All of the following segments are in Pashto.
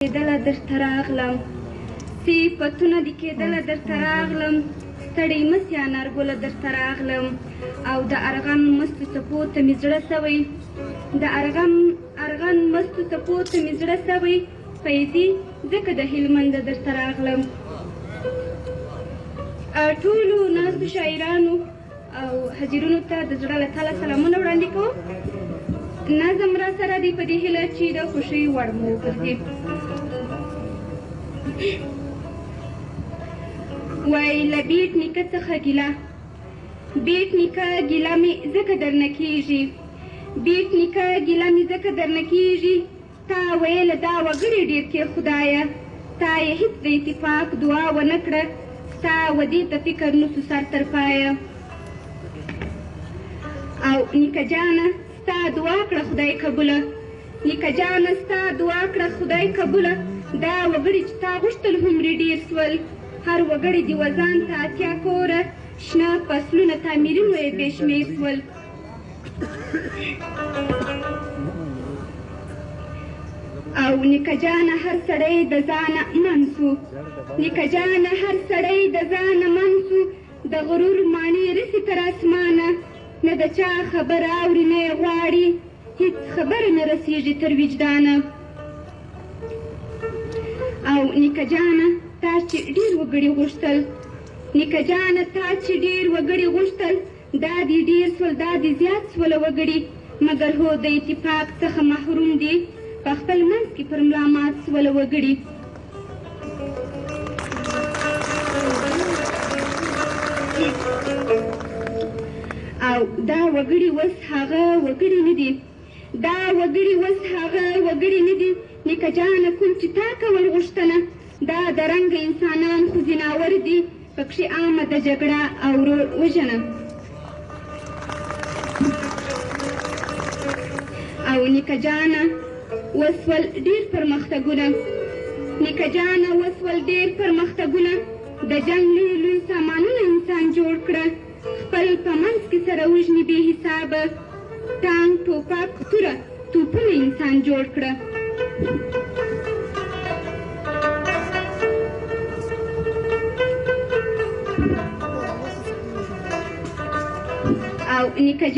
کېدله درته راغلم صفتونه دې کېدله درته راغلم ستړی مه سې انارګله درته راغلم او د ارغن مستو څپو ته مې زړه سوی د ارغن مستو څپو ته مې زړه سوی فیضي ځکه د هلمنده درته راغلم ټولو ناستو شاعرانو او حاضرینو ته د زړه له تله سلامونه وړاندې کوم نظم را سره دی په دې هیله چې د خوښۍ وړ مو وګرځي وایي له بیټ نیکه څخه ګیله بیټ نیکه ګیله مې ځکه درنه کېږي بیټ نیکه ګیله مې ځکه درنه کېږي تا ویله دا وګړي ډېر کې خدایه تا یې هېڅ د اتفاق دعا ونه کړه ستا ودې ته فکر نسو سر تر پایه او نیکه جانه ستا دعا کړه خدای قبوله نیکه جانه ستا دعا کړه خدای قبوله دا وګړي چې تا غوښتل هومرې ډېر سول هر وګړي د وزان ته اتیا کوره شنه فصلونه تعمیرونو یې بې شمېر سول او نیکه جانه هر سړی د ځانه من سو نیکه جانه هر سړی د ځانه من سو د غرور ماڼۍ رسي تر اسمانه نه د چا خبره اوري نه یې غواړي هېڅ خبره نه رسېږي تر وجدانه او نیکه جانه تا چې ډېر وګړي غوښتل نیکه جانه تا چې ډېر وګړي غوښتل دا دې ډېر سول دا دې زیات سوله وګړي مګر هو د اتفاق څخه محروم دي په خپل منځ کې پر ملا مات سوله وګړي او دا وګړي اوس هغه وګړي نه دي دا وګړي اوس هغه وګړي نه دي نیکه جانه کوم چې تا کول غوښتنه دا د رنګه انسانان خو ځناور دي پکښې عامه د جګړه او وژنه او نیکه جانه وسول ډېر پرمختګونه نیکه جانه وسول ډېر پرمختګونه د جنګ لوی لوی سامانونه انسان جوړ کړه خپل په منځ کې سره وژني بې حسابه ټانک ټوپک توره توپونه انسان جوړ کړه او نیکه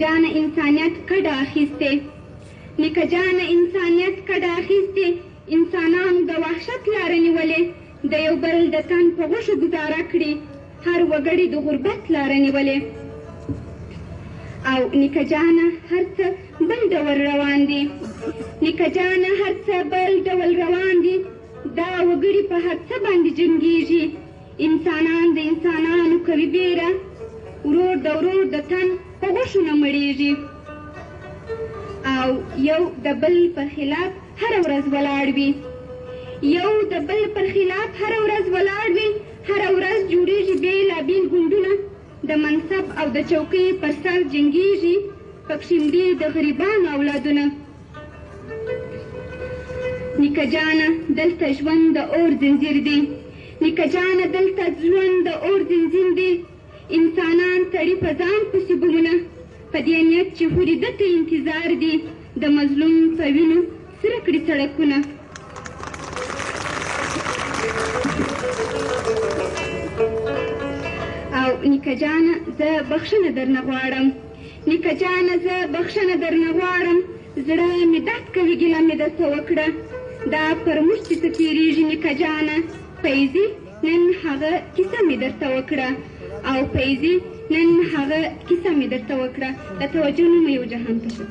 جانه انسانیت کډه اخیستې نیکه جانه انسانیت کډه اخیستې انسانانو د وحشت لاره نیولې د یو بل د تن په غوښو ګزاره کړي هر وګړي د غربت لاره نیولې او نیکه جانه هر څه بل ډول روان دي نیکه جانه هر څه بل ډول روان دي دا وګړي په هر څه باندې جنګېږي انسانان د انسانانو کوي بیره ورور د ورور د تن په غوښو نه مړېږي او یو د بل پر خلاف هره ورځ ولاړ وي یو د بل پر خلاف هره ورځ ولاړ وي هره ورځ جوړېږي بېلابېل ګوندونه د منصب او د چوکۍ پر سر جنګېږي پکښې مري د غریبانو اولادونه نیکه جانه دلته ژوند د اور زنځیر دی نیکه جانه دلته ژوند د اور زنځیر دی انسانان تړي په ځان پسې بمونه په دې نیت چې هورې ده ته انتظار دي د مظلوم په وینو سره کړي سړکونه او نیکه جانه زه بخښنه درنه غواړم نیکه جانه زه بخښنه درنه غواړم زړه مې درد کوي ګیله مې درته وکړه دا پر موږ چې څه تېرېږي نیکه جانه فیضي نن هغه کیسه مې درته وکړه او فیضي نن هغه کیسه مې درته وکړه د توجه نه مې یو جهان ته شو